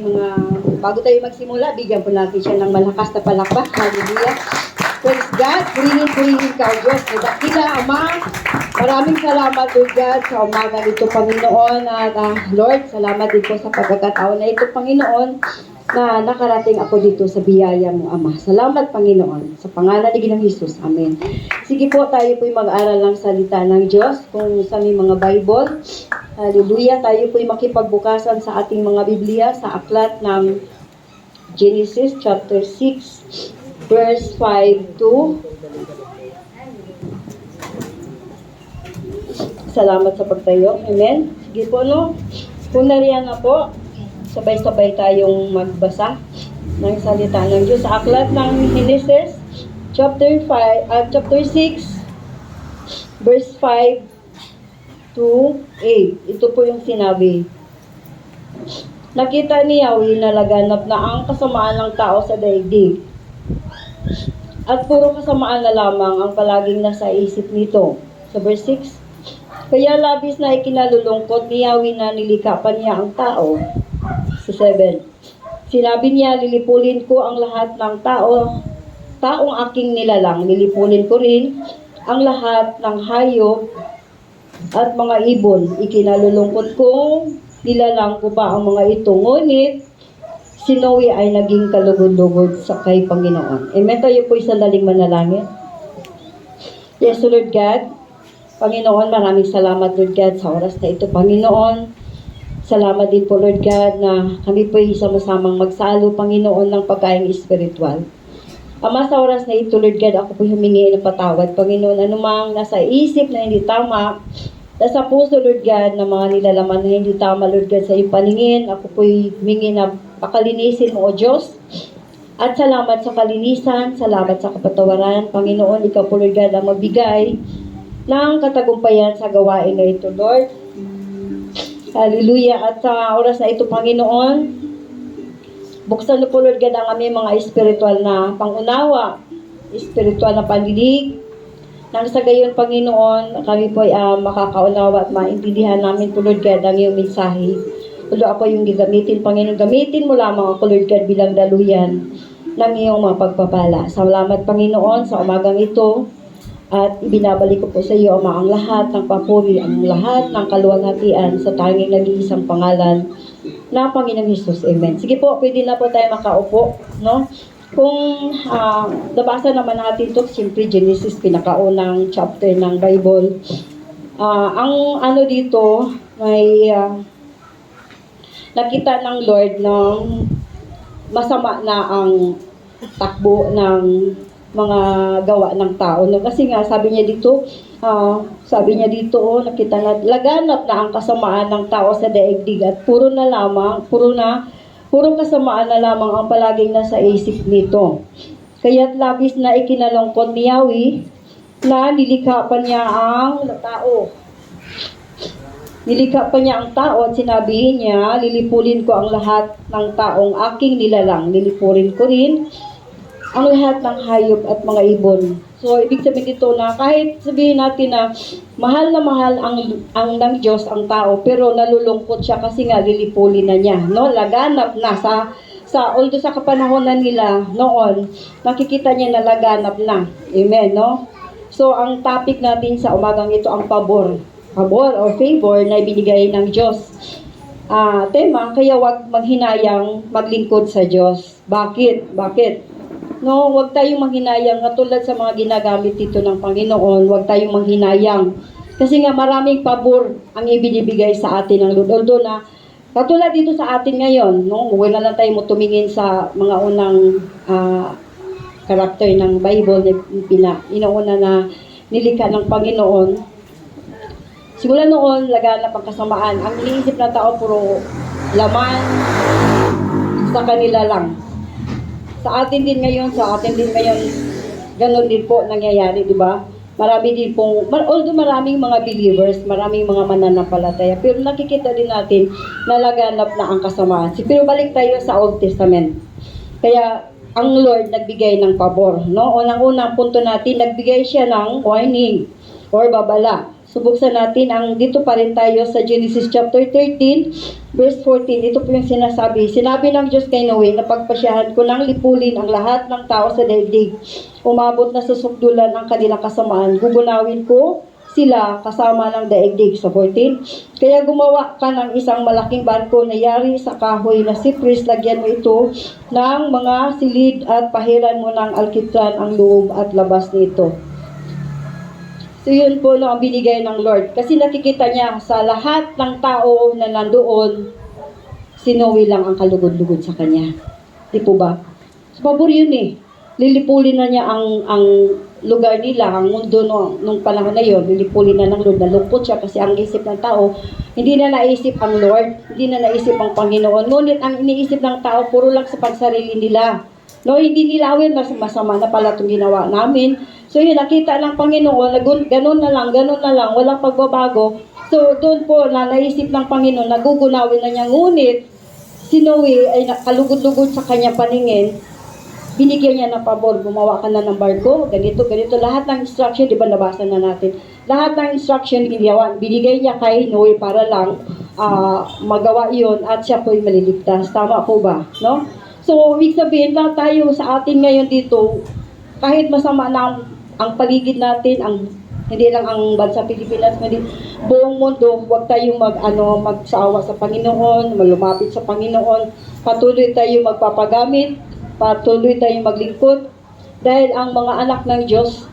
mga, bago tayo magsimula, bigyan po natin siya ng malakas na palakpak. Hallelujah. Praise God. Purihin ka, O Diyos. Dakila, Ama. Maraming salamat, Lord God, sa umaga nito, Panginoon. At Lord, salamat din po sa pagkakataon na ito, Panginoon, na nakarating ako dito sa biyaya mo, Ama. Salamat, Panginoon. Sa pangalan ni Ginoong Hesus. Amen. Sige po, tayo po'y mag-aral ng salita ng Diyos kung sa may mga Bible. Hallelujah. Tayo po'y makipagbukasan sa ating mga Biblia sa aklat ng Genesis chapter 6 verse 5 to salamat sa pagtayo. Amen. Sige po, no? Kung nariyan na po, sabay-sabay tayong magbasa ng salita ng Diyos sa aklat ng Genesis chapter 6 verse 5 to 8. Ito po yung sinabi. Nakita ni Yahweh na laganap na ang kasamaan ng tao sa daigdig. At puro kasamaan na lamang ang palaging nasa isip nito. Sa verse 6, kaya labis na ikinalulungkot ni Yahweh na nilikapan niya ang tao. Sa 7, sinabi niya, lilipulin ko ang lahat ng taong aking nilalang. Lilipulin ko rin ang lahat ng hayop at mga ibon. Ikinalulungkot kong nilalang ko pa ang mga ito. Ngunit si Noe ay naging kalugod-lugod sa kay Panginoon. Amen. Tayo po sandaling manalangin. Yes, Lord God. Panginoon, maraming salamat, Lord God, sa oras na ito, Panginoon. Salamat din po, Lord God, na kami po sama-samang magsalo, Panginoon, ng pagkain espiritual. Ama, sa oras na ito, Lord God, ako po humingi ng patawad, Panginoon, anumang nasa isip na hindi tama, nasa puso, Lord God, na mga nilalaman na hindi tama, Lord God, sa iyong paningin, ako po humingi na pakalinisin mo, O Diyos. At salamat sa kalinisan, salamat sa kapatawaran. Panginoon, ikaw po, Lord God, ang magbigay ng katagumpayan sa gawain na ito, Lord. Hallelujah. At sa oras na ito, Panginoon, buksan na po, Lord God, ang aming mga espiritual na pangunawa, espiritual na pandinig, nang sa gayon, Panginoon, kami po ay makakaunawa at maintindihan namin po, Lord God, ang iyong mensahe. Tulo ako yung gagamitin, Panginoon. Gamitin mo lamang ako, Lord God, bilang daluyan ng iyong mga pagpapala. Salamat, Panginoon, sa umagang ito. At ibinabalik ko po sa iyo, Ama, ang lahat ng papuri, ang lahat ng kaluwalhatian sa tanging nag-iisang pangalan na Panginoong Hesus. Amen. Sige po, pwede na po tayo makaupo, no? Kung nabasa naman natin ito, siyempre Genesis, pinakaunang chapter ng Bible. Ang ano dito, may nakita ng Lord ng masama na ang takbo ng mga gawa ng tao. No? Kasi nga, sabi niya dito, nakita na, laganap na ang kasamaan ng tao sa daigdig at puro kasamaan na lamang ang palaging nasa isip nito. Kaya't labis na ikinalungkot ni Yahweh na nilikha pa niya ang tao. Nilikha pa niya ang tao at sinabi niya, lilipulin ko ang lahat ng taong aking nilalang. Lilipulin ko rin ang lahat ng hayop at mga ibon. So, ibig sabihin dito na kahit sabihin natin na mahal ang ng Diyos ang tao, pero nalulungkot siya kasi nga lilipulin na niya. No? Laganap na although sa kapanahonan nila noon, nakikita niya na laganap na. Amen, no? So, ang topic natin sa umagang ito ang pabor or favor na ibinigay ng Diyos. Tema, kaya wag maghinayang maglingkod sa Diyos. Bakit? No, wag tayong manghinayang katulad sa mga ginagamit dito ng Panginoon, wag tayong manghinayang. Kasi nga maraming pabor ang ibinibigay sa atin ng Lord. Although na, katulad dito sa atin ngayon, no, huwag na lang tayo tumingin sa mga unang karakter ng Bible na inauna na nilikha ng Panginoon. Simula noon, laganap ang kasamaan. Ang iniisip ng tao, puro laman sa kanila lang. Sa atin din ngayon, ganun din po nangyayari, di ba? Marami din pong, although maraming mga believers, maraming mga mananampalataya, pero nakikita din natin na laganap na ang kasamaan. Pero balik tayo sa Old Testament. Kaya, ang Lord nagbigay ng pabor, no? Unang-unang punto natin, nagbigay siya ng warning or babala Subuksan natin ang dito pa rin tayo sa Genesis chapter 13, verse 14. Ito po yung sinasabi. Sinabi ng Diyos kay Noe na pagpasyahan ko ng lipulin ang lahat ng tao sa daigdig. Umabot na sa sukdulan ang kanilang kasamaan. Gugunawin ko sila kasama ng daigdig. Sa 14, kaya gumawa ka ng isang malaking barko na yari sa kahoy na sipris. Lagyan mo ito ng mga silid at pahiran mo ng alkitran ang loob at labas nito. So yun po no, ang binigay ng Lord. Kasi nakikita niya sa lahat ng tao na nandoon, si Noe lang ang kalugod-lugod sa kanya. Di po ba? So, pabor yun eh. Lilipulin na niya ang lugar nila, ang mundo nung panahon na yun. Lilipulin na ng Lord. Nalungkot siya kasi ang isip ng tao, hindi na naisip ang Lord, hindi na naisip ang Panginoon. Ngunit ang iniisip ng tao, puro lang sa pagsarili nila. No, hindi nila awin, masama na pala itong ginawa namin. So yun, nakita ng Panginoon, ganun na lang, walang pagbabago. So doon po, naisip ng Panginoon, nagugunawin na niya. Ngunit, si Noe ay kalugod-lugod sa kanyang paningin, binigyan niya ng pabor, gumawa ka na ng barko, ganito, lahat ng instruction, di ba nabasa na natin, lahat ng instruction, binigay niya kay Noe para lang magawa iyon at siya po'y maliligtas. Tama po ba? No? So, ibig sabihin lang tayo sa atin ngayon dito, kahit masama na ang paligid natin, hindi lang ang bansa Pilipinas, kundi buong mundo, huwag tayong magsawa sa Panginoon, lumapit sa Panginoon, patuloy tayong magpapagamit, patuloy tayong maglingkod, dahil ang mga anak ng Diyos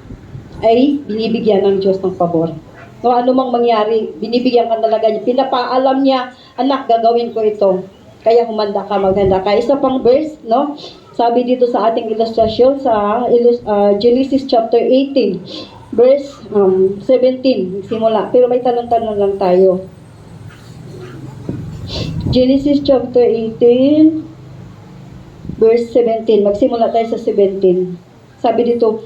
ay binibigyan ng Diyos ng pabor. So, anumang mangyari, binibigyan ka talaga niya, pinapaalam niya, anak, gagawin ko ito. Kaya humanda ka, maghanda ka. Isa pang verse, no? Sabi dito sa ating ilustrasyon sa Genesis chapter 18, verse 17, simula. Pero may tanong-tanong lang tayo. Genesis chapter 18, verse 17. Magsimula tayo sa 17. Sabi dito,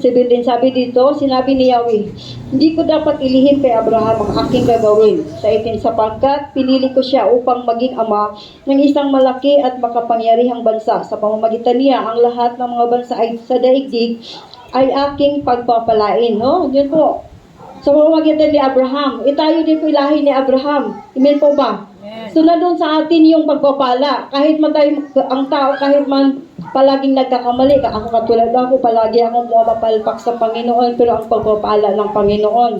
17, sabi dito, sinabi ni Yahweh, hindi ko dapat ilihim kay Abraham ang aking gagawin. Sa 18, sapagkat pinili ko siya upang maging ama ng isang malaki at makapangyarihang bansa. Sa pamamagitan niya, ang lahat ng mga bansa ay sa daigdig ay aking pagpapalain. No? Yun po. Sa pamamagitan ni Abraham. Tayo din po ilahi ni Abraham. Amen po ba? So, nandun sa atin yung pagpapala. Kahit man tayo, ang tao, kahit man palaging nagkakamali, ako katulad ako, palagi akong pumapalpak sa Panginoon, pero ang pagpapala ng Panginoon,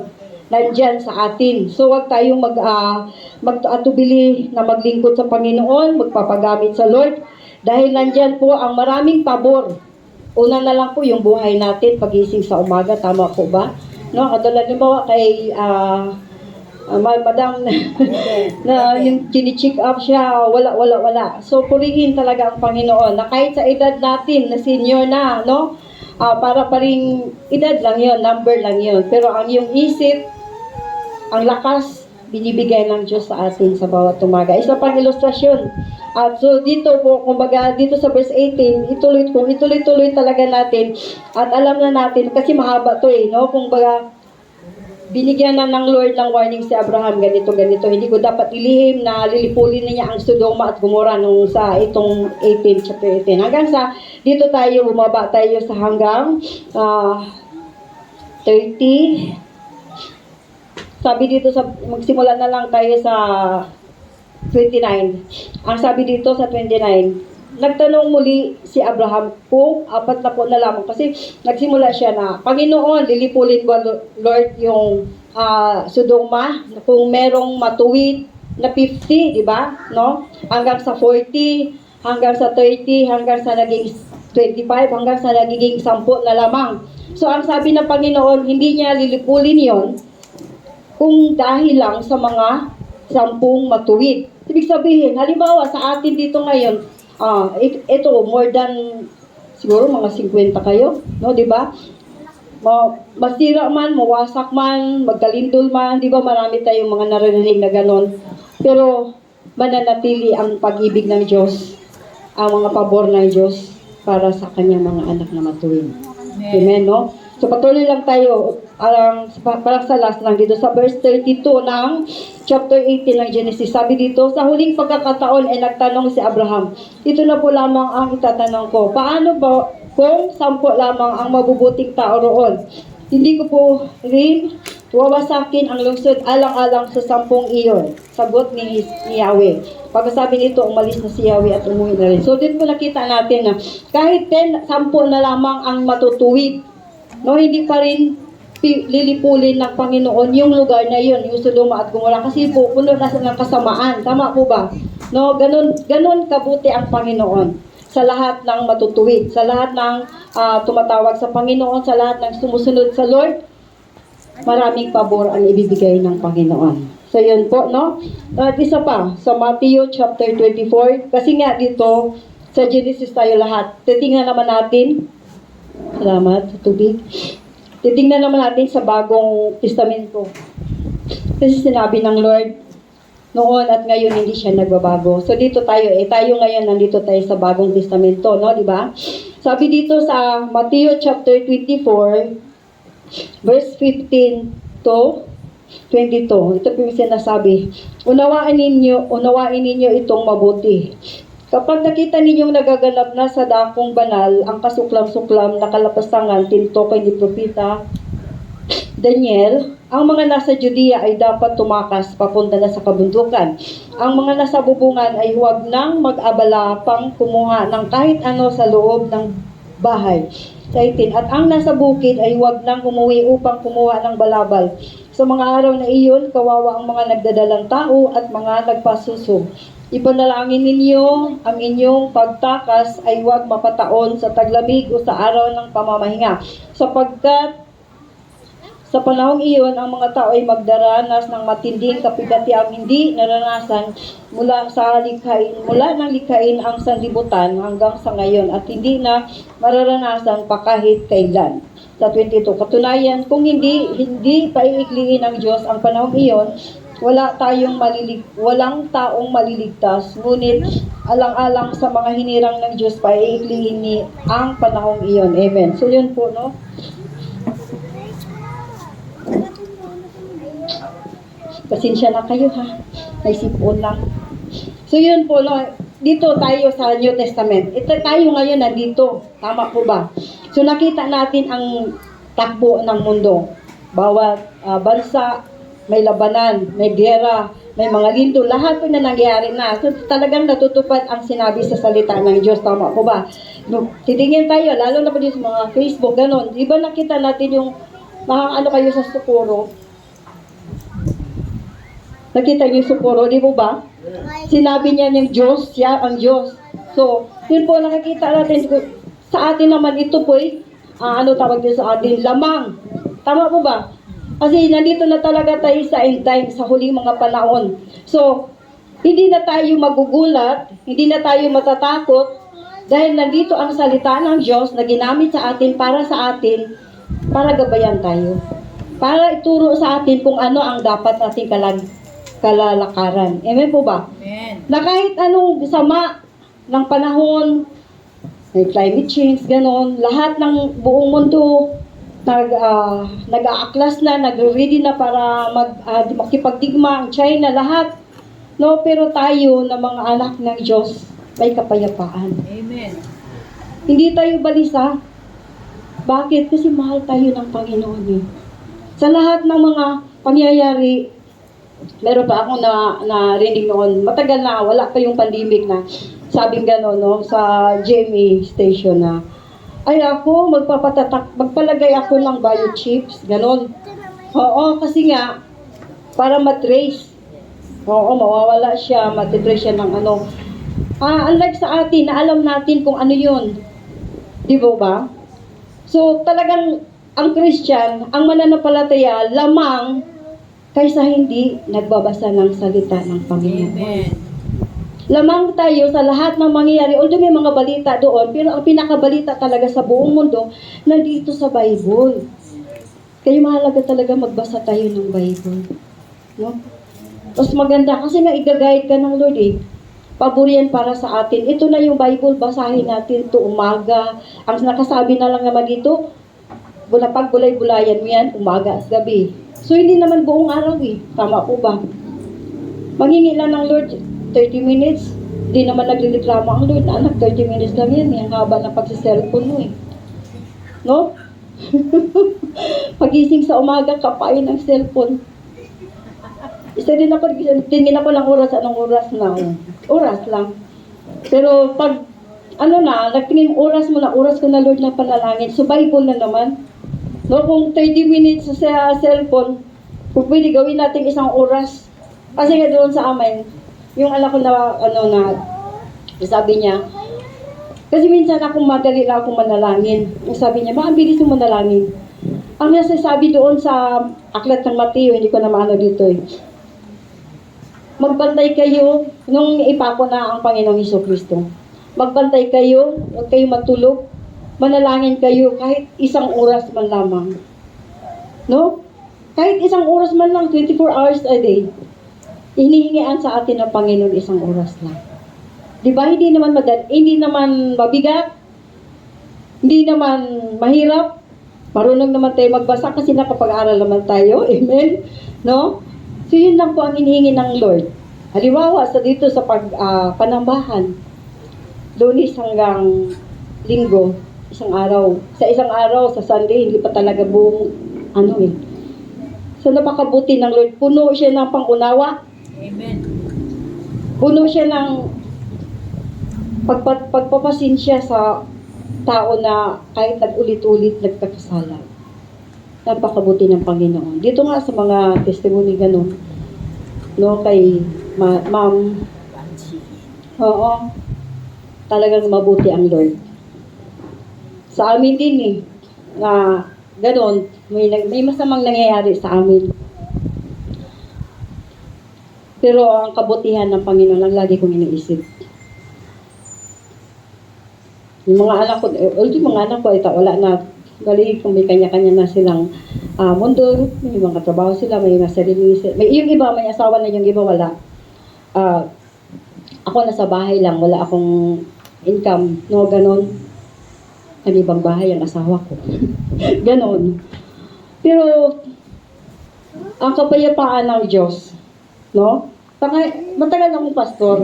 nandyan sa atin. So, huwag tayong mag-atubili na maglingkod sa Panginoon, magpapagamit sa Lord, dahil nandyan po ang maraming pabor. Una na lang po yung buhay natin, pagising sa umaga, tama po ba? No, katulad naman kay madam na yung chini-check up siya, wala. So, purihin talaga ang Panginoon na kahit sa edad natin, na senior na, no? Para pa rin, edad lang yon, number lang yon. Pero ang yung isip, ang lakas, binibigay ng Diyos sa atin sa bawat umaga. Isa pang ilustrasyon. At so, dito po, kumbaga, dito sa verse 18, ituloy-tuloy talaga natin. At alam na natin, kasi mahaba to no? Kumbaga, binigyan na ng Lord ng warning si Abraham, ganito. Hindi ko dapat ilihim na lilipulin niya ang Sodoma at Gomora nung sa itong 18, chapter 18. Hanggang sa, dito tayo, bumaba tayo sa hanggang 30. Sabi dito, magsimula na lang tayo sa 29. Ang sabi dito sa 29, nagtanong muli si Abraham kung 40 na lamang kasi nagsimula siya na, Panginoon, lilipulin ko Lord yung Sodoma kung merong matuwid na 50, di ba? No? Hanggang sa 40, hanggang sa 30, hanggang sa naging 25, hanggang sa nagiging 10 na lamang. So ang sabi ng Panginoon, hindi niya lilipulin yon kung dahil lang sa mga 10 matuwid. Ibig sabihin, halimbawa sa atin dito ngayon, ito more than siguro mga 50 kayo, no, di ba? Masira man, mawasak man, magkalindol man, di ba? Marami tayong mga naririnig na ganon. Pero mananatili ang pag-ibig ng Diyos, ang mga pabor ng Diyos para sa kanyang mga anak na matuwid. Amen, no? So patuloy lang tayo parang sa last lang dito sa verse 32 ng chapter 18 ng Genesis. Sabi dito, sa huling pagkakataon ay nagtanong si Abraham, ito na po lamang ang itatanong ko, paano kung 10 lamang ang mabubuting tao roon. Hindi ko po rin wawasakin ang lungsod alang-alang sa 10 iyon. Sagot ni Yahweh. Pagkasabi nito, umalis na si Yahweh at umuwi na rin. So, din po nakita natin na kahit 10 na lamang ang matutuwid, no, hindi pa rin lilipulin ng Panginoon yung lugar na yun, yung Sodoma at Gomora. Kasi po, puno na ng kasamaan. Tama po ba? No, ganun kabuti ang Panginoon sa lahat ng matutuwid, sa lahat ng tumatawag sa Panginoon, sa lahat ng sumusunod sa Lord. Maraming pabor ang ibibigay ng Panginoon. So, yun po, no? At isa pa, sa Matthew chapter 24, kasi nga dito, sa Genesis tayo lahat. Titingnan naman natin, salamat sa tubig. Titingnan naman natin sa Bagong Testamento. Kasi sinabi ng Lord, noon at ngayon hindi siya nagbabago. So dito tayo, tayo ngayon nandito tayo sa Bagong Testamento, no, di ba? Sabi dito sa Matthew chapter 24, verse 15 to 22. Ito po yung sinasabi. Unawain ninyo itong mabuti. Kapag nakita ninyong nagaganap na sa dakong banal ang kasuklam-suklam na kalapastangan tintokoy ni Propeta Daniel, ang mga nasa Judea ay dapat tumakas papunta na sa kabundukan. Ang mga nasa bubungan ay huwag nang mag-abala pang kumuha ng kahit ano sa loob ng bahay. 18. At ang nasa bukid ay huwag nang umuwi upang kumuha ng balabal. Sa mga araw na iyon, kawawa ang mga nagdadalang tao at mga nagpasusog. Ipanalangin ninyo ang inyong pagtakas ay huwag mapataon sa taglamig o sa araw ng pamamahinga. Sapagkat sa panahong iyon, ang mga tao ay magdaranas ng matinding kapigatiang hindi naranasan mula ng likhain ang sanlibutan hanggang sa ngayon at hindi na mararanasan pa kahit kailan. Sa 22, katunayan, kung hindi paiikliin ng Diyos ang panahong iyon, walang taong maliligtas, ngunit alang-alang sa mga hinirang ng Diyos, paiikliin ni ang panahong iyon. Amen. So yun po, no? Pasensya na kayo, ha? May sipon lang. So yun po, no? Dito tayo sa New Testament. Ito tayo ngayon nandito. Tama po ba? So nakita natin ang takbo ng mundo. Bawat bansa, may labanan, may gera, may mga lindo. Lahat po na nangyayari na. So talagang natutupad ang sinabi sa salita ng Diyos. Tama po ba? No, titingin tayo, lalo na po dito sa mga Facebook, ganon. Di ba nakita natin yung ano kayo sa Socorro? Nakita niyo yung Socorro, di po ba? Sinabi niya ng Diyos, siya ang Diyos. So, yun po nakikita natin, sa atin naman ito po ano tawag din sa atin, lamang. Tama po ba? Kasi nandito na talaga tayo sa end time, sa huling mga panahon. So, hindi na tayo magugulat, hindi na tayo matatakot, dahil nandito ang salita ng Diyos na ginamit sa atin, para gabayan tayo. Para ituro sa atin kung ano ang dapat nating kalalakaran. Amen po ba? Amen. Na kahit anong sama ng panahon, may climate change, ganon, lahat ng buong mundo nag-aaklas na, nag-ready na para makipagdigma ang China, lahat. No, pero tayo na mga anak ng Diyos, may kapayapaan. Amen. Hindi tayo balisa. Bakit? Kasi mahal tayo ng Panginoon. Sa lahat ng mga pangyayari, meron pa akong narinig noon, matagal na, wala pa yung pandemic na, sabing gano'n, no, sa GMA station na, ay ako, magpalagay ako ng biochips, gano'n. Oo, kasi nga, para matrace. Oo, mawawala siya, matitrace siya ng ano. Unlike sa atin, na alam natin kung ano yun. Di ba? So, talagang, ang Christian, ang mananampalataya, lamang, kaysa hindi nagbabasa ng salita ng Panginoon. Amen. Lamang tayo sa lahat ng mangyayari, although may mga balita doon, pero ang pinakabalita talaga sa buong mundo, nandito sa Bible. Kaya mahalaga talaga magbasa tayo ng Bible. No? Mas maganda, kasi nga i-guide ka ng Lord Paburian para sa atin. Ito na yung Bible, basahin natin to umaga. Ang nakasabi na lang naman dito, pag bulay-bulayan mo yan, umaga at gabi. So, hindi naman buong araw Tama po ba? Manghingi lang ng Lord 30 minutes. Hindi naman naglireklamo ang Lord. Anak, 30 minutes lang yan. Yung haba ng pagsiselfon mo no? Pagising sa umaga, kapain ng cellphone. Isa din ako, tingin ako ng oras, anong oras na? Oras lang. Pero pag, nagtingin oras mo na, oras ko na Lord na panalangin. So, Bible na naman. No, kung 30 minutes sa cellphone, kung pwede gawin natin isang oras. Kasi nga doon sa amin, yung anak ko na, sabi niya, kasi minsan akong madali lang akong manalangin. Sabi niya, ang bilis yung manalangin. Ang nasasabi doon sa aklat ng Mateo, hindi ko na maano dito eh. Magbantay kayo nung ipako na ang Panginoong Hesukristo. Magbantay kayo, huwag kayo matulog. Manalangin kayo kahit isang oras man lamang. No? Kahit isang oras man lang, 24 hours a day. Hinihingian sa atin ng Panginoon isang oras lang. Di ba? Hindi naman hindi naman mabigat. Hindi naman mahirap. Marunong naman tayo magbasa kasi nakapag-aral naman tayo. Amen? No? So, yun lang po ang hinihingi ng Lord. Halimbawa, dito sa panambahan, Lunes hanggang Linggo, isang araw. Sa isang araw, sa Sunday, hindi pa talaga buong, So, napakabuti ng Lord. Puno siya ng pangunawa. Amen. Puno siya ng pagpapasinsya sa tao na kahit nag-ulit-ulit nagkakasala. Napakabuti ng Panginoon. Dito nga sa mga testimony ganun, no, kay ma'am, oo, talagang mabuti ang Lord. Sa amin din na ganun, may masamang nangyayari sa amin. Pero ang kabutihan ng Panginoon ang lagi kong iniisip. Yung mga anak ko, wala na. Galing kung may kanya-kanya na silang mundo, may mga trabaho sila, may sarili sila. Yung iba, may asawa na, yung iba wala. Ako nasa bahay lang, wala akong income, no, ganon. Ang ibang bahay ang asawa ko. Ganon. Pero, ang kapayapaan ng Diyos, no? Matagal akong pastor.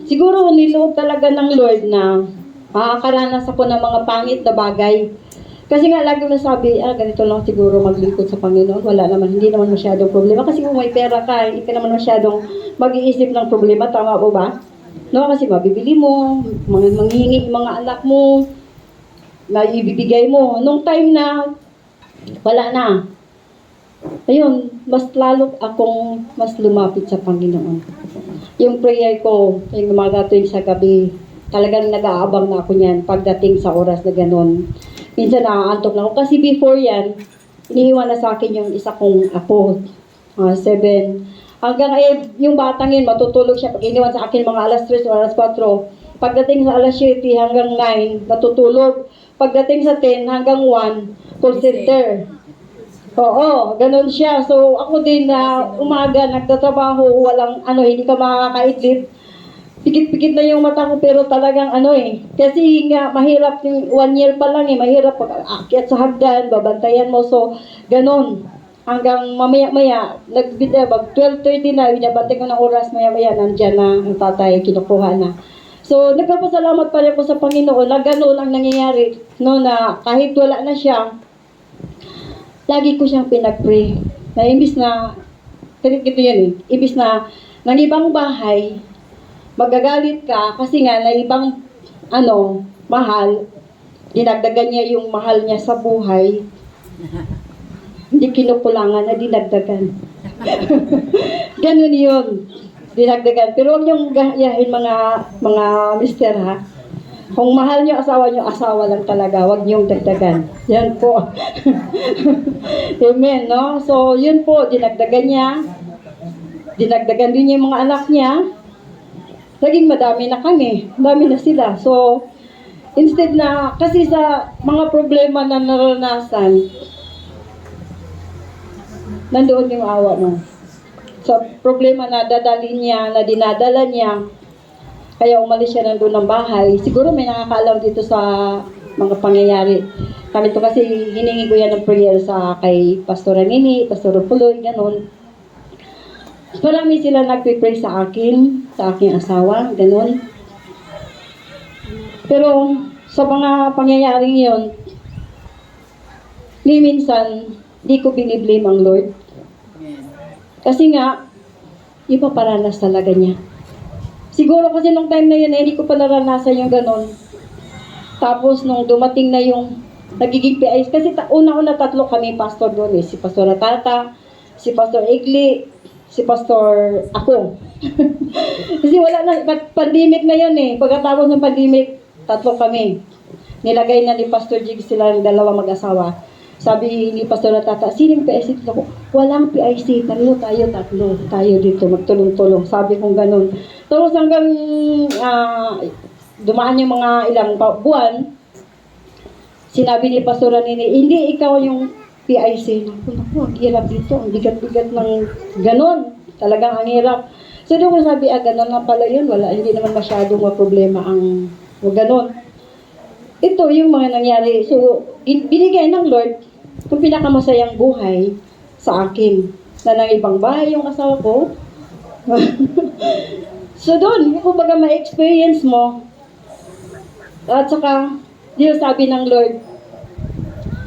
Siguro niloob talaga ng Lord na makakaranas ako ng mga pangit na bagay. Kasi nga lagi na sabi, ganito lang siguro maglingkod sa Panginoon. Wala naman, hindi naman masyadong problema. Kasi kung may pera ka, hindi ka naman masyadong mag-iisip ng problema. Tama po ba? No, kasi mabibili mo, manghihingi yung mga anak mo, maibibigay mo. Nung time na, wala na. Ayun, mas lalo akong mas lumapit sa Panginoon. Yung prayer ko, yung umaga tuwing sa gabi, talagang nag-aabang na ako niyan pagdating sa oras na gano'n. Minsan nakaantok na ako. Kasi before yan, iniiwan na sa akin yung isa kong apo, 7. Hanggang yung batang yun, matutulog siya. Pag iniwan sa akin mga alas 3 o alas 4, pagdating sa alas 7 hanggang 9, natutulog. Pagdating sa 10 hanggang 1, call center. Oo, ganun siya. So, ako din na umaga, nagtatrabaho, walang hindi ka makakaidlip. Pikit-pikit na yung mata ko, pero talagang kasi nga, mahirap yung 1 year pa lang mahirap pag aakyat sa hagdan, babantayan mo, so, ganun. Hanggang mamaya-maya, 12:30 na, binabantay ko ng oras, maya-maya, nandyan na ang tatay, kinukuha na. So, nagpapasalamat pa rin ako sa Panginoon na ganun ang nangyayari, no, na kahit wala na siya, lagi ko siyang pinag-pray. Na imbis na, imbis na, ng ibang bahay, magagalit ka kasi nga na ibang mahal, dinagdagan niya yung mahal niya sa buhay, hindi kinukulangan na dinagdagan. Ganun yun, dinagdagan. Pero huwag niyong gayahin mga mister, ha. Kung mahal niyo asawa lang talaga, huwag niyong dagdagan. Yan po. Amen, no? So, yun po, dinagdagan niya. Dinagdagan din niya yung mga anak niya. Naging madami na kami. Dami na sila. So, instead na, kasi sa mga problema na naranasan, nandoon yung awa mo. Sa problema na dadalhin niya, na dinadala niya, kaya umalis siya nandun ng bahay. Siguro may nakakaalam dito sa mga pangyayari. Kami to kasi hiningi ko yan ng prayer kay Pastor Nini, Pastor Puloy, ganun. Marami sila nagpipray sa akin, sa aking asawa, ganun. Pero sa mga pangyayaring yon, ni minsan, di ko biniblame ang Lord. Kasi nga, ipaparanas talaga niya. Siguro kasi nung time na yun, hindi ko pa naranasan yung ganon. Tapos nung dumating na yung nagiging PIs, kasi una-una tatlo kami pastor doon eh. Si Pastor Tata, si Pastor Igli, si Pastor ako. Kasi wala na, pandemic na yun eh. Pagkatapos ng pandemic, tatlo kami. Nilagay na ni Pastor Jig sila ng dalawa mag-asawa. Sabi ni Pastor Tata, sinong PIC dito? Walang PIC, tatlo tayo dito, magtulong-tulong. Sabi kong ganun. Tapos hanggang dumaan yung mga ilang buwan, sinabi ni Pastor Nini, hindi ikaw yung PIC. Naku, ang hirap dito, ang bigat-bigat ng ganun. Talagang ang hirap. So doon ko sabi, ganun lang pala yun. Wala, hindi naman masyadong problema ang ganun. Ito yung mga nangyari. So, binigay ng Lord kung pinakamasayang buhay sa akin. Na nang ibang bahay yung asawa ko. So doon, kung baga ma-experience mo, at saka, Diyos sabi ng Lord,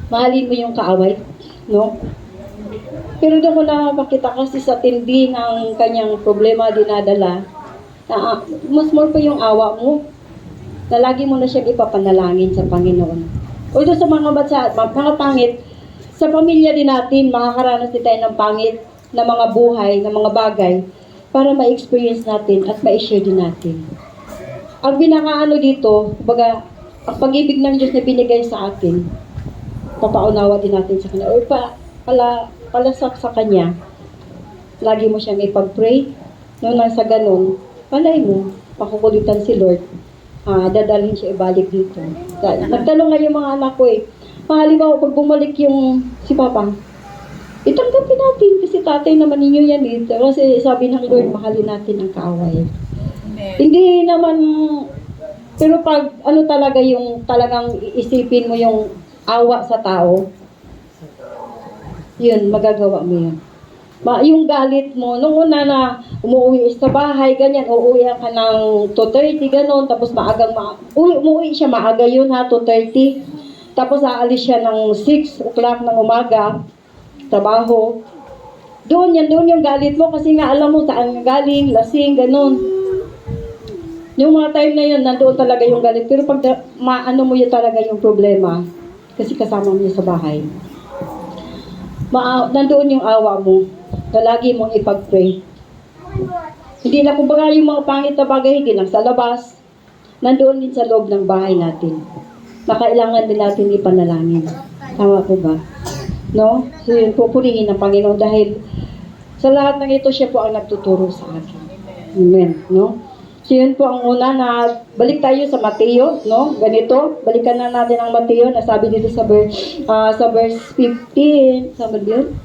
mahalin mo yung kaaway, no? Pero doon ko na makita kasi sa tindi ng kanyang problema dinadala, na mas more pa yung awa mo, na lagi mo na siyang ipapanalangin sa Panginoon. Although sa mga bansa, mga pangit, sa pamilya din natin, makakaranas din tayo ng pangit na mga buhay, na mga bagay, para ma-experience natin at ma-share din natin. Ang pinakaano dito, baga, ang pag-ibig ng Diyos na binigay sa atin, papaunawa din natin sa Kanya. O palasak sa Kanya, lagi mo siyang ipag-pray. Nung nasa ganun, palay mo, pakukulitan si Lord, dadalhin siya ibalik dito. Nagtanong nga yung mga anak ko eh, halimbawa pag bumalik yung si Papa, itanggapin natin kasi tatay naman ninyo yan eh. Kasi sabi ng Lord, mahalin natin ang kaaway. Hindi naman, pero pag ano talaga yung talagang isipin mo yung awa sa tao, yun, magagawa mo yun. Yung galit mo, nung una na umuwi sa bahay, ganyan, uuwi ka ng 2:30, gano'n, tapos umuwi siya maaga yun ha, 2:30. Tapos aalis siya ng 6 o'clock ng umaga, trabaho. Doon yung galit mo kasi nga alam mo saan galing, lasing, ganun. Yung mga time na yun, nandoon talaga yung galit. Pero pag maano mo yun talaga yung problema, kasi kasama mo yun sa bahay, nandoon yung awa mo, na lagi mong ipag-pray. Hindi na kumbaga yung mga pangit na bagay, hindi lang sa labas, nandoon din sa loob ng bahay natin. Na kailangan din natin ipanalangin. Tama po ba? No? So yun, pupurihin ng Panginoon dahil sa lahat ng ito, siya po ang nagtuturo sa akin. Amen. No? So yun po ang una na balik tayo sa Mateo, no? Ganito, balikan na natin ang Mateo na sabi dito sa verse 15, sabi yun?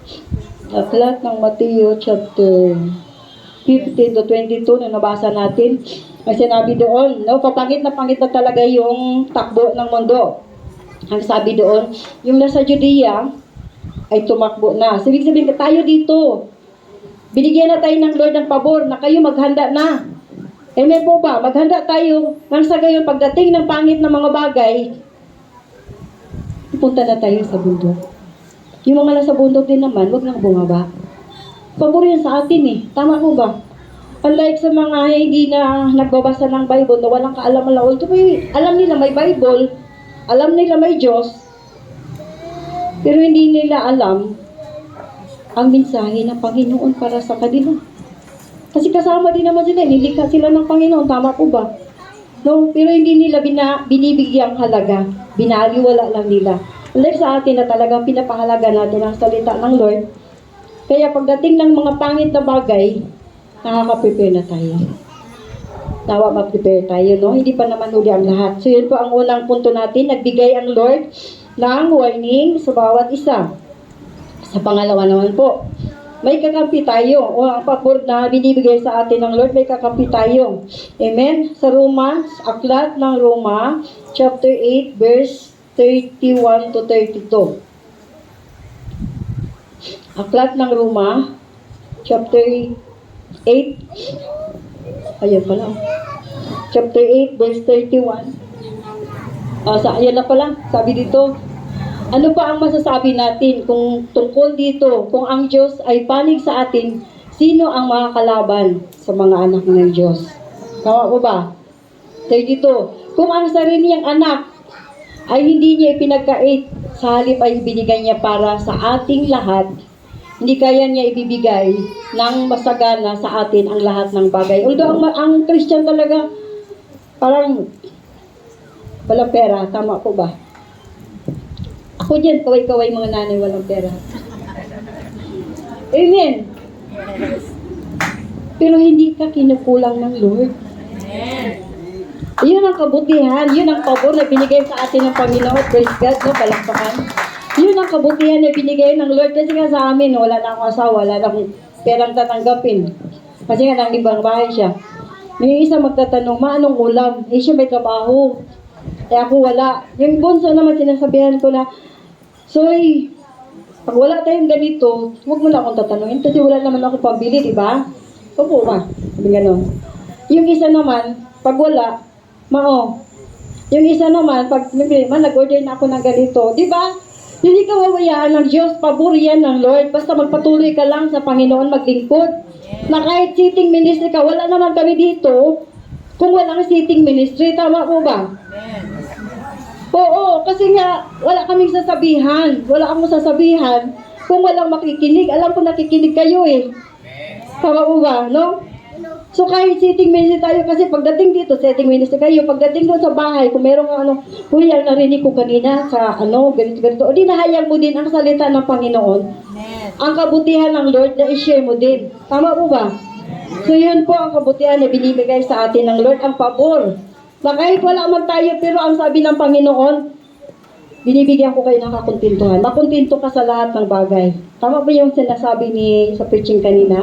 Aklat ng Mateo chapter 15 to 22 na nabasa natin. May sinabi doon, no? Papangit na talaga yung takbo ng mundo. Ang sabi doon, yung nasa Judea ay tumakbo na. Sabihin tayo dito. Binigyan na tayo ng Lord ng pabor na kayo maghanda na. Amen po ba? Maghanda tayo. Nang sa gayon, pagdating ng pangit na mga bagay, pupunta na tayo sa bundok. Yung mga nasa bundok din naman, huwag nang bumaba. Pabor yan sa atin eh. Tama po ba? Unlike sa mga hindi na nagbabasa ng Bible, na walang kaalaman lang. Alam nila may Bible, alam nila may Diyos, pero hindi nila alam ang mensahe ng Panginoon para sa kanila. Kasi kasama din naman sila, nilikha sila ng Panginoon, tama po ba? No, pero hindi nila binibigyang halaga, binaliwala lang nila. Unlike sa atin na talagang pinapahalaga natin ang salita ng Lord, kaya pagdating ng mga pangit na bagay, nakaka-prepare na tayo. Tawa mag-prepare tayo, no? Hindi pa naman huli ang lahat. So, yun po ang unang punto natin. Nagbigay ang Lord ng warning sa bawat isa. Sa pangalawa naman po, may kakampi tayo. O ang pabor na binibigay sa atin ng Lord, may kakampi tayo. Amen? Sa Roma, aklat ng Roma, chapter 8, verse 31 to 32. Aklat ng Roma, chapter 8, ayun pala. Chapter 8, verse 31. Yan na pala, sabi dito, ano pa ang masasabi natin kung tungkol dito, kung ang Diyos ay panig sa atin, sino ang makakalaban sa mga anak ng Diyos? Tama po ba? 32, kung ang sarili niyang anak ay hindi niya ipinagkait, sa halip ay binigay niya para sa ating lahat, hindi kaya niya ibibigay ng masagana sa atin ang lahat ng bagay. Although ang Christian talaga, parang walang pera, tama po ba? Ako dyan, kaway-kaway mga nanay, walang pera. Amen. Pero hindi ka kinukulang ng Lord. Yun ang kabutihan, yun ang pabor na binigay sa atin ng Panginoon. Praise God, no? Palakpakan. Yun ang kabutihan na binigay ng Lord. Kasi nga sa amin, wala na akong asawa, wala na akong perang tatanggapin. Kasi nga nang ibang bahay siya. May isa magtatanong, anong ulam? Siya may trabaho. Ako wala. Yung bunso naman sinasabihan ko na, Soy, pag wala tayong ganito, huwag mo na akong tatanungin kasi wala naman ako pambili, di ba? Opo ba? Sabi gano'n. Yung isa naman, pag wala, yung isa naman, pag nag-order na ako ng ganito, di ba? Hindi ka wawayaan ng Diyos, pabor yan ng Lord. Basta magpatuloy ka lang sa Panginoon maglingkod. Na kahit sitting ministry ka, wala naman kami dito kung walang sitting ministry. Tama po ba? Oo, kasi nga, wala kaming sasabihan. Wala akong sasabihan kung walang makikinig. Alam ko nakikinig kayo eh. Tama po ba, no? So kahit sitting ministry tayo, kasi pagdating dito, sitting ministry kayo, pagdating doon sa bahay, kung merong ang narinig ko kanina sa ganito, o di nahayag mo din ang salita ng Panginoon. Ang kabutihan ng Lord na i-share mo din. Tama po ba? So yun po ang kabutihan na binibigay sa atin ng Lord, ang pabor. Na kahit wala man tayo, pero ang sabi ng Panginoon, binibigyan ko kayo ng kakuntintuhan. Makuntinto ka sa lahat ng bagay. Tama ba yung sinasabi sa preaching kanina?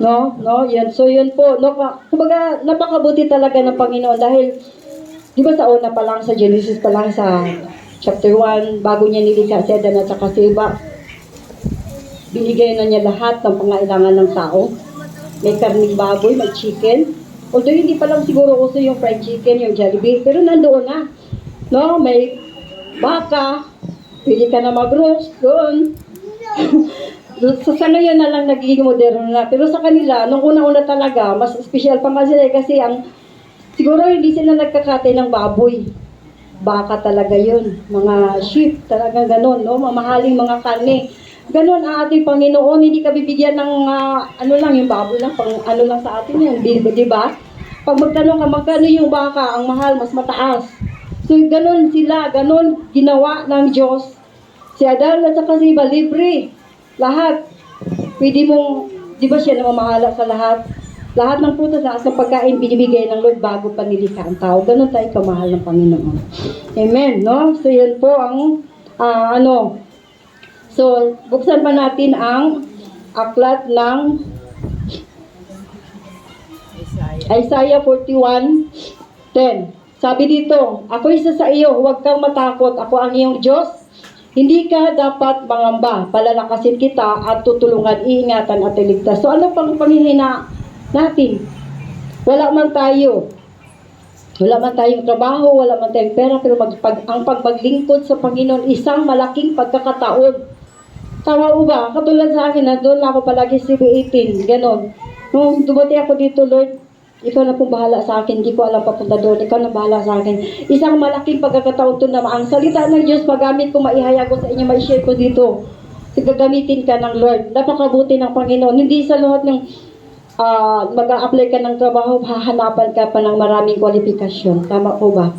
No? Yan. So yun po. No, kumbaga, napakabuti talaga ng Panginoon dahil, di ba sa una pa lang, sa Genesis pa lang, sa chapter 1, bago niya nilikha si Adan at saka si Eva, binigay na niya lahat ng pangailangan ng tao. May karning baboy, may chicken. Although hindi pa lang siguro uso yung fried chicken, yung Jollibee, pero nandoon na. No, may baka, pwede ka na mag-roast doon. So sa ngayon na lang nagiging moderno na. Pero sa kanila, nung una-una talaga, mas special pa kasi siguro hindi sila nagkakatay ng baboy. Baka talaga yun. Mga sheep, talagang ganon, no? Mamahaling mga karne. Ganon ang ating Panginoon, hindi ka bibigyan ng yung baboy lang, lang sa atin yan, di ba? Pag magtanong ka, magkano yung baka, ang mahal, mas mataas. So ganon sila, ganon ginawa ng Diyos. Si Adan at saka si Eva, libre. Lahat. Pwede mong, di ba siya na mamahala sa lahat? Lahat ng prutas na sa pagkain binibigay ng Lord bago pa nilikha ang tao. Ganon tayo kamahal ng Panginoon. Amen, no? So yun po ang, So, buksan pa natin ang aklat ng Isaiah 41:10. Sabi dito, ako isa sa iyo, huwag kang matakot, ako ang iyong Diyos. Hindi ka dapat mangamba, palalakasin kita at tutulungan, iingatan at iligtas. So, ano pang panghihina natin? Wala man tayong trabaho, wala man tayong pera, pero ang pagmaglingkod sa Panginoon, isang malaking pagkakataon. Tama po ba? Katulad sa akin, na doon ako palagi CB18, ganon. Nung dumating ako dito, Lord, ikaw na pong bahala sa akin, hindi ko alam papunta doon, ikaw na bahala sa akin. Isang malaking pagkakataon to na ang salita ng Diyos, magamit ko, maihayag ko sa inyo, ma-share ko dito. Gagamitin ka ng Lord. Napakabuti ng Panginoon. Hindi sa lahat ng mag-a-apply ka ng trabaho, hahanapan ka pa ng maraming kwalifikasyon. Tama po ba?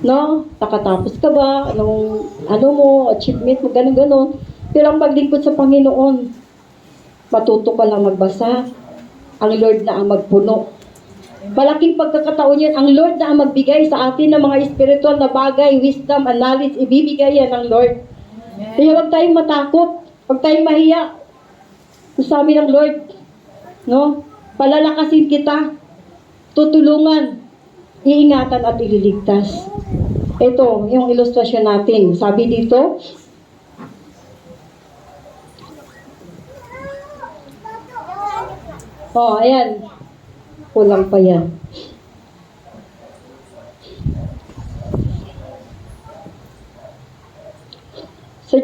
No? Nakatapos ka ba? Achievement mo, ganon. Pero ang paglingkod sa Panginoon, matuto ka lang magbasa. Ang Lord na ang magpuno. Malaking pagkakataon yan. Ang Lord na ang magbigay sa atin ng mga spiritual na bagay, wisdom and knowledge, ibibigay yan ng Lord. Kaya huwag tayong matakot. Huwag tayong mahiya. Sa amin ng Lord. No? Palalakasin kita. Tutulungan. Iingatan at ililigtas. Ito, yung ilustrasyon natin. Sabi dito, ayan. Kulang pa yan.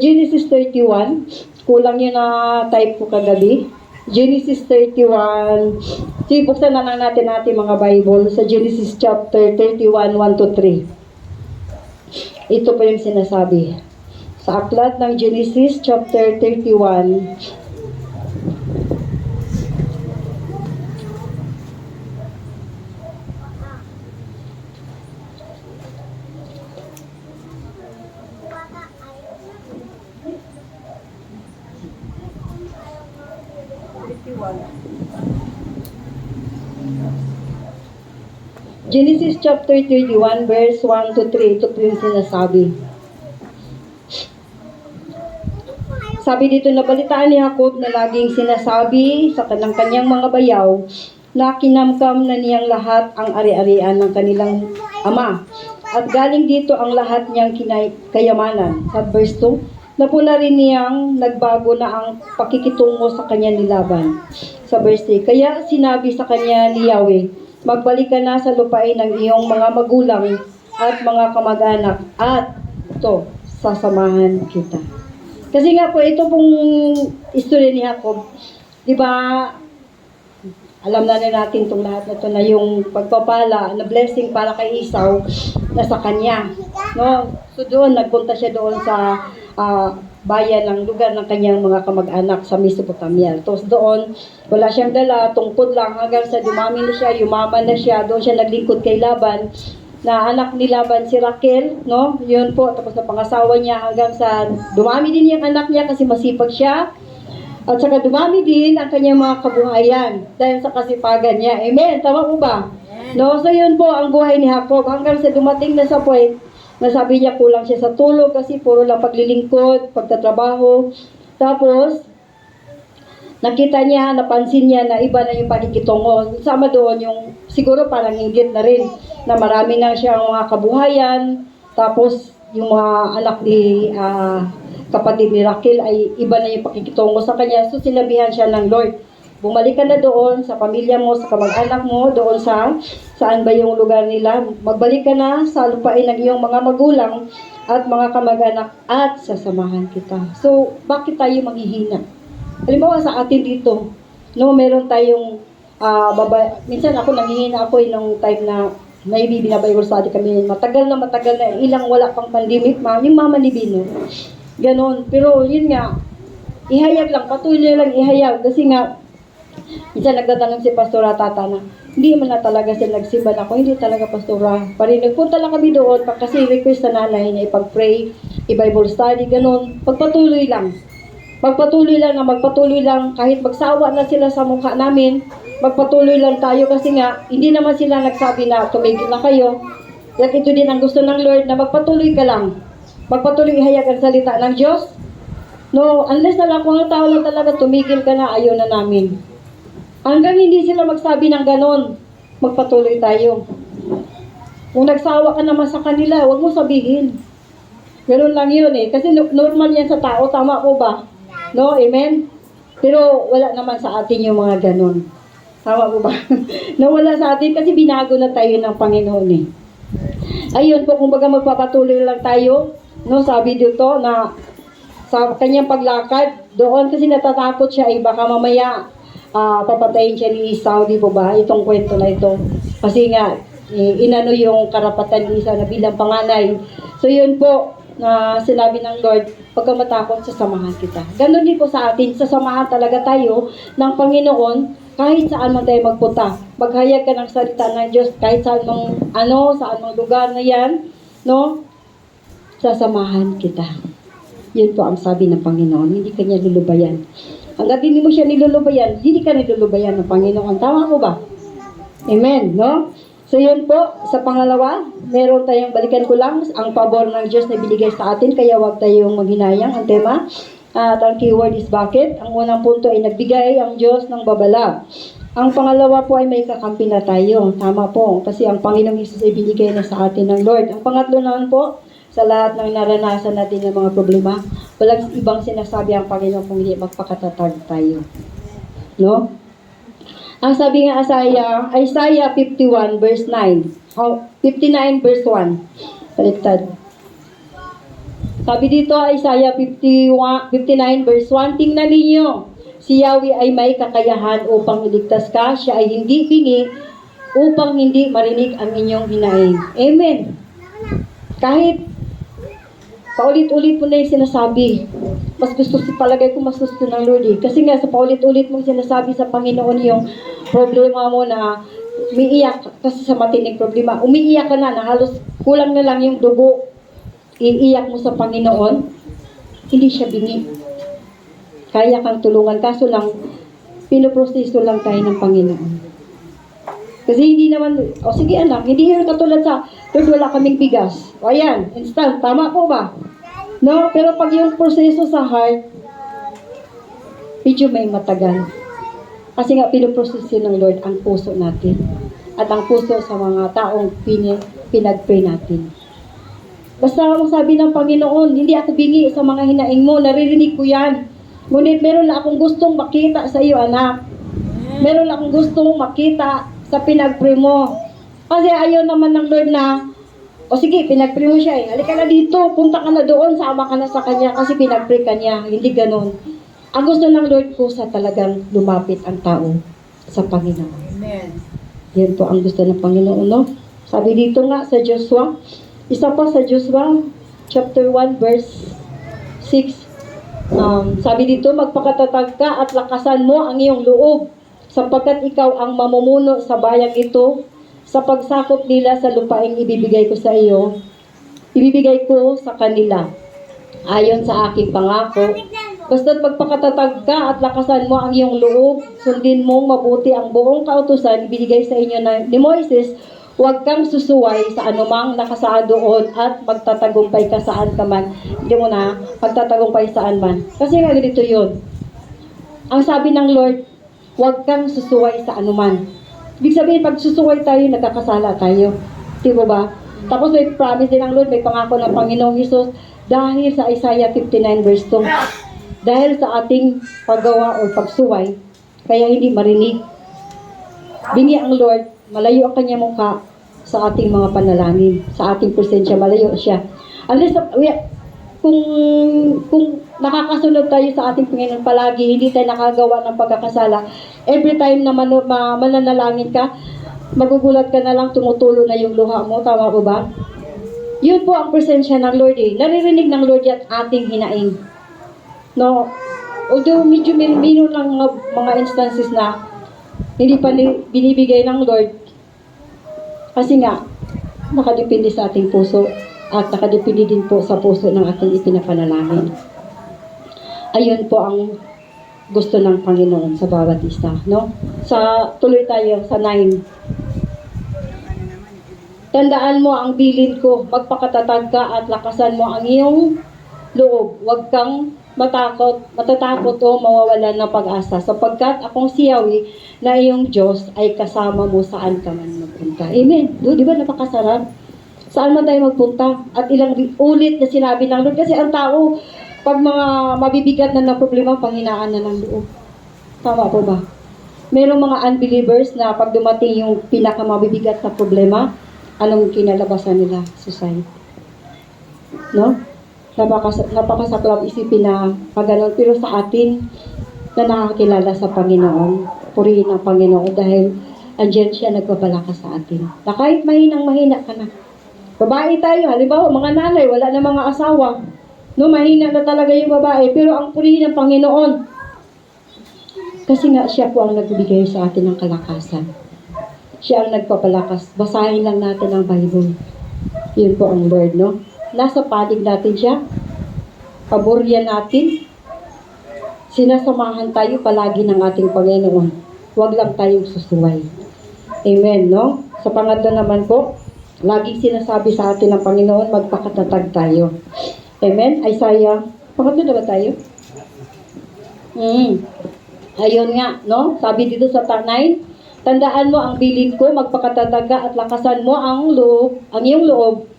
Genesis 31, kulang yun na type ko kagabi. Genesis 31, sige, buksan na lang natin mga Bible sa Genesis chapter 31, 1 to 3. Ito po yung sinasabi. Sa aklat ng Genesis chapter 31, Genesis chapter 31, verse 1 to 3, ito po yung sinasabi. Sabi dito, nabalitaan ni Jacob na laging sinasabi sa kanyang mga bayaw na kinamkam na niyang lahat ang ari-arian ng kanilang ama. At galing dito ang lahat niyang kayamanan. Sa verse 2, napuna rin niyang nagbago na ang pakikitungo sa kanya ni Laban. Sa verse 3, kaya sinabi sa kanya ni Yahweh, magbalik ka na sa lupain ng iyong mga magulang at mga kamag-anak at ito, sasamahan kita. Kasi nga po, ito pong istorya ni Jacob, di ba, alam na natin itong lahat na ito na yung pagpapala, na blessing para kay Esau na sa kanya. No? So doon, nagpunta siya doon sa bayan ng lugar ng kanyang mga kamag-anak sa Mesopotamia. Tapos doon, wala siyang dala, tungkod lang hanggang sa dumami na siya, yumaman na siya, doon siya naglingkod kay Laban, na anak ni Laban si Raquel, no? Yun po, tapos na pangasawa niya hanggang sa dumami din yung anak niya kasi masipag siya. At saka dumami din ang kanyang mga kabuhayan dahil sa kasipagan niya. Amen? Tama po ba? No? So yun po ang buhay ni Jacob hanggang sa dumating na sa point na sabi niya kulang siya sa tulog kasi puro lang paglilingkod, pagtatrabaho. Tapos, nakita niya, napansin niya na iba na yung pakikitungo. Sama doon yung, siguro parang inggit na rin, na marami na siyang mga kabuhayan. Tapos, yung mga anak ni kapatid ni Raquel ay iba na yung pakikitungo sa kanya. So, sinabihan siya ng Lord, bumalik ka na doon sa pamilya mo, sa kamag-anak mo, doon sa saan ba yung lugar nila. Magbalik ka na sa lupain ng iyong mga magulang at mga kamag-anak at sasamahan kita. So, bakit tayo maghihina? Halimbawa sa atin dito, no, meron tayong minsan ako nanghihina ako nung time na maybe binabible study kami, matagal na ilang wala pang pandemic, yung mama ni Bino. Ganon. Pero yun nga, ihayag lang, patuloy lang ihayag kasi nga minsan nagtatanong si Pastora Tata na hindi man na talaga sila nagsimba na ako, hindi talaga Pastora. Pari nagpunta lang kami doon kasi request na nanay na ipag-pray, i-Bible study, ganon. Magpatuloy lang kahit magsawa na sila sa mukha namin, magpatuloy lang tayo kasi nga hindi naman sila nagsabi na tumigil na kayo. At ito din ang gusto ng Lord na magpatuloy ka lang. Magpatuloy ihayag ang salita ng Diyos. No, unless na lang kung ang tao lang talaga tumigil ka na, ayaw na namin. Hanggang hindi sila magsabi ng ganon, magpatuloy tayo. Kung nagsawa ka naman sa kanila, huwag mo sabihin. Ganon lang yun kasi normal yan sa tao, tama po ba? No, amen? Pero wala naman sa atin yung mga ganon. Tama po ba? Nawala sa atin kasi binago na tayo ng Panginoon Ayun po, kumbaga magpapatuloy lang tayo. No, sabi dito na sa kanyang paglakad, doon kasi natatakot siya baka mamaya papatayin siya ni Esau, di po ba? Itong kwento na ito. Kasi nga, inano yung karapatan ni Esau na bilang panganay. So yun po, na sinabi ng Lord, pagka matakot, sasamahan kita. Ganon din po sa atin, sasamahan talaga tayo ng Panginoon kahit saan man tayo magpunta. Maghayag ka ng salita ng Diyos kahit saan mang saan mang lugar na yan, no? Sasamahan kita. Yun po ang sabi ng Panginoon, hindi ka niya lulubayan. Hanggat hindi mo siya nilulubayan, hindi ka nilulubayan ng Panginoon. Tama po ba? Amen, no? So yun po, sa pangalawa, meron tayong, balikan ko lang, ang pabor ng Diyos na binigay sa atin, kaya huwag tayong maghinayang ang tema. At ang keyword is bakit. Ang unang punto ay nagbigay ang Diyos ng babala. Ang pangalawa po ay may kakampi na tayo. Tama po, kasi ang Panginoong Hesus ay binigay na sa atin ng Lord. Ang pangatlo naman po, sa lahat ng naranasan natin ng mga problema, walang ibang sinasabi ang Panginoon kung hindi magpakatatag tayo. No? Ang sabi nga Isaiah 51 verse 9. 59 verse 1. Baliktad. Sabi dito, Isaiah 59 verse 1, tingnan ninyo, si Yahweh ay may kakayahan upang iligtas ka, siya ay hindi bingi upang hindi marinig ang inyong hinaing. Amen. Kahit paulit-ulit mo na yung sinasabi, mas gusto, palagay ko mas gusto ng Lord eh. Kasi nga sa paulit-ulit mong sinasabi sa Panginoon yung problema mo na umiiyak kasi sa matinig problema. Umiiyak ka na halos kulang na lang yung dugo. Iiyak mo sa Panginoon, hindi siya bingi. Kaya kang tulungan. Kaso lang, pinoproseso lang tayo ng Panginoon. Kasi hindi naman, sige anak, hindi yun katulad sa, Lord, wala kaming bigas. O ayan, instant, tama po ba? No, pero pag yung proseso sa heart, medyo may matagal. Kasi nga, pinoproseso ng Lord ang puso natin. At ang puso sa mga taong pinag-pray natin. Basta ang sabi ng Panginoon, hindi ako bingi sa mga hinaing mo, naririnig ko yan. Ngunit meron lang akong gustong makita sa iyo, anak. Meron lang akong gustong makita sa pinag-pray mo. Kasi ayaw naman ng Lord na, o sige, pinag-pray mo siya eh. Halika na dito, punta ka na doon, sama ka na sa kanya kasi pinag-pray ka niya. Hindi ganon. Ang gusto ng Lord po sa talagang lumapit ang tao sa Panginoon. Amen. Yan po ang gusto ng Panginoon, no? Sabi dito nga sa Joshua, isa pa sa Joshua, chapter 1, verse 6. Sabi dito, magpakatatag ka at lakasan mo ang iyong loob, sapagkat ikaw ang mamumuno sa bayang ito, sa pagsakop nila sa lupaing ibibigay ko sa iyo, ibibigay ko sa kanila, ayon sa aking pangako. Basta't magpakatatag ka at lakasan mo ang iyong loob, sundin mong mabuti ang buong kautusan ibinigay sa inyo ni Moises, huwag kang susuway sa anumang nakasaad doon at magtatagumpay ka saan ka man. Hindi mo na, magtatagumpay saan man. Kasi nga ganito yun. Ang sabi ng Lord, huwag kang susuway sa anuman. Ibig sabihin, pag susuway tayo, nagkakasala tayo. Di ba ba? Tapos may promise din ng Lord, may pangako ng Panginoong Hesus, dahil sa Isaiah 59 verse 2, dahil sa ating paggawa o pagsuway, kaya hindi marinig. Bingi ang Lord, malayo ang kanya mukha sa ating mga panalangin, sa ating presensya, malayo siya. Unless, kung nakakasunod tayo sa ating Panginoon palagi, hindi tayo nakagawa ng pagkakasala, every time na mananalangin ka, magugulat ka na lang, tumutulo na yung luha mo, tama po ba? Yun po ang presensya ng Lord eh. Naririnig ng Lord yan ating hinaing. No, although medyo minor lang mga instances na hindi pa binibigay ng Lord, kasi nga, nakadepende sa ating puso at nakadepende din po sa puso ng ating ipinapanalangin. Ayun po ang gusto ng Panginoon sa bawat isa, no? Tuloy tayo sa 9. Tandaan mo ang bilin ko, magpakatatag ka at lakasan mo ang iyong loob. Huwag kang matatakot o mawawalan ng pag-asa, sapagkat akong si Yahweh na iyong Diyos ay kasama mo saan ka man magpunta. Amen. Di ba napakasarap? Saan man tayo magpunta? At ilang ulit na sinabi ng Lord, kasi ang tao, pag mga mabibigat na problema, panghinaan na ng loob. Tama po ba? Merong mga unbelievers na pag dumating yung pinakamabibigat na problema, anong kinalabasan nila? Suicide. No? Napakasaklap isipin na pagano'n. Pero sa atin, na nakakilala sa Panginoon, purihin ang Panginoon dahil andyan siya nagbabalaka sa atin. Na kahit mahina ka na. Babae tayo, halimbawa, mga nanay, wala na mga asawa. No, mahina na talaga yung babae, pero ang purihin ng Panginoon. Kasi nga, siya po ang nagbibigay sa atin ng kalakasan. Siya ang nagpapalakas. Basahin lang natin ang Bible. Yun po ang word, no? Nasa panig natin siya. Paboryan natin. Sinasamahan tayo palagi ng ating Panginoon. Huwag lang tayong susuway. Amen, no? Sa pangatlo naman po, laging sinasabi sa atin ng Panginoon, magpakatatag tayo. Amen? Isaiah, pangatlo na ba tayo? Ayun nga, no? Sabi dito sa 9, tandaan mo ang bilin ko, magpakatatag ka at lakasan mo ang iyong loob.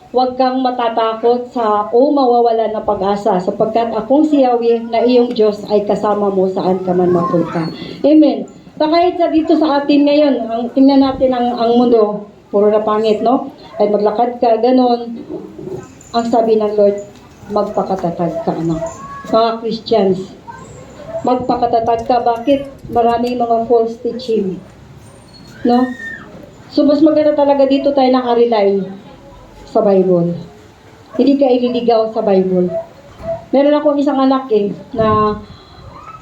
Huwag kang matatakot o mawawalan ng pag-asa, sapagkat akong si Yahweh na iyong Diyos ay kasama mo saan ka man mapunta. Amen. So kahit dito sa atin ngayon, tingnan natin ang mundo, puro na pangit, no? Ay maglakad ka, ganon. Ang sabi ng Lord, magpakatatag ka, anak. Mga Christians, magpakatatag ka. Bakit? Maraming mga false teaching. No? So, mas maganda talaga dito tayo nakarely sa Bible. Hindi ka ililigaw sa Bible. Meron akong isang anak na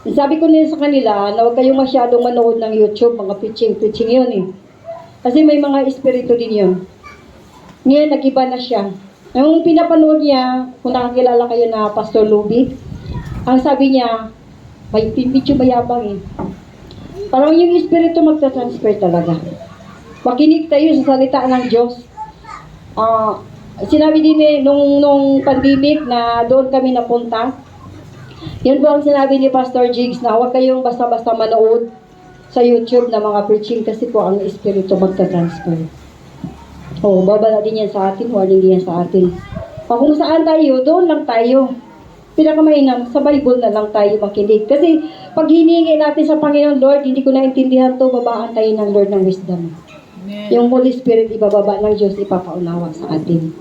sabi ko nila sa kanila na huwag kayong masyadong manood ng YouTube, mga preaching yun Kasi may mga espiritu din yun. Ngayon, nag-iba na siya. Yung pinapanood niya, kung nakakilala kayo na Pastor Luby, ang sabi niya, may video mayabang Parang yung espiritu magta-transfer talaga. Makinig tayo sa salita ng Diyos. Sinabi din nung pandemic na doon kami napunta. Yun po ang sinabi ni Pastor Jigs na huwag kayong basta-basta manood sa YouTube na mga preaching kasi po ang espiritu magta-transfer. Babala din yan sa atin, warning din yan sa atin. Kung saan tayo, doon lang tayo. Pinakamainam, sa Bible na lang tayo makinig. Kasi pag hiningi natin sa Panginoon, Lord, hindi ko naintindihan to, babaan tayo ng Lord ng wisdom. Yung Holy Spirit, ibababa ng Diyos, ipapaunawa sa atin.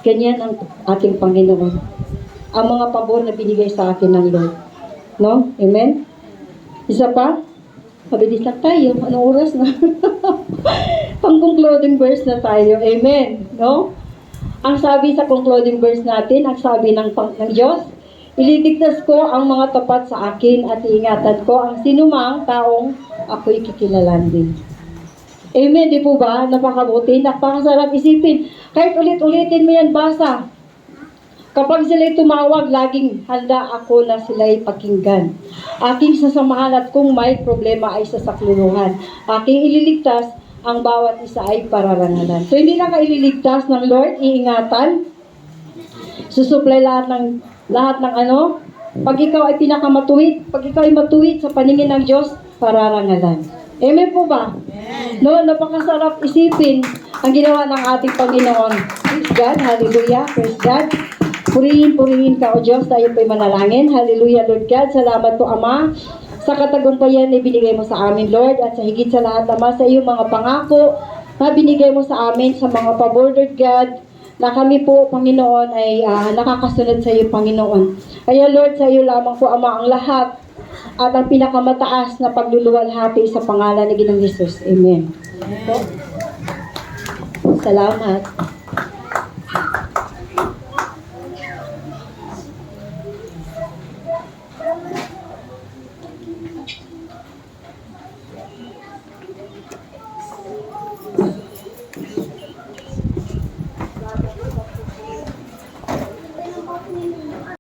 Ganyan ang ating Panginoon. Ang mga pabor na binigay sa atin ng Lord. No? Amen? Isa pa? Mabilis lang tayo. Anong oras na? Pang-concluding verse na tayo. Amen? No? Ang sabi sa concluding verse natin, ang sabi ng Diyos, ililigtas ko ang mga tapat sa akin at iingatan ko ang sinumang taong ako'y kikilalan din. Amen, di po ba? Napakabuti, napakasarap isipin. Kahit ulit-ulitin mo yan, basa. Kapag sila'y tumawag, laging handa ako na sila'y pakinggan. Aking sasamahan at kung may problema ay sasakluluhan. Aking ililigtas, ang bawat isa ay pararangalan. So, hindi lang ka ililigtas ng Lord, iingatan, susupply lahat ng ano, pag ikaw ay pinakamatuwid, pag ikaw ay matuwid sa paningin ng Diyos, pararangalan. Amen po ba? No, napakasarap isipin ang ginawa ng ating Panginoon. Praise God, hallelujah, praise God. Purihin ka, O Diyos, tayo po'y manalangin. Hallelujah, Lord God. Salamat po, Ama, sa katagumpayan na binigay mo sa amin, Lord, at sa higit sa lahat, Ama, sa iyong mga pangako na binigay mo sa amin, sa mga pabor, Lord God, na kami po, Panginoon, ay nakakasunod sa iyo, Panginoon. Kaya, Lord, sa iyo lamang po, Ama, ang lahat at ang pinakamataas na pagluluwalhati sa pangalan ni Ginoong Jesus. Amen. Salamat.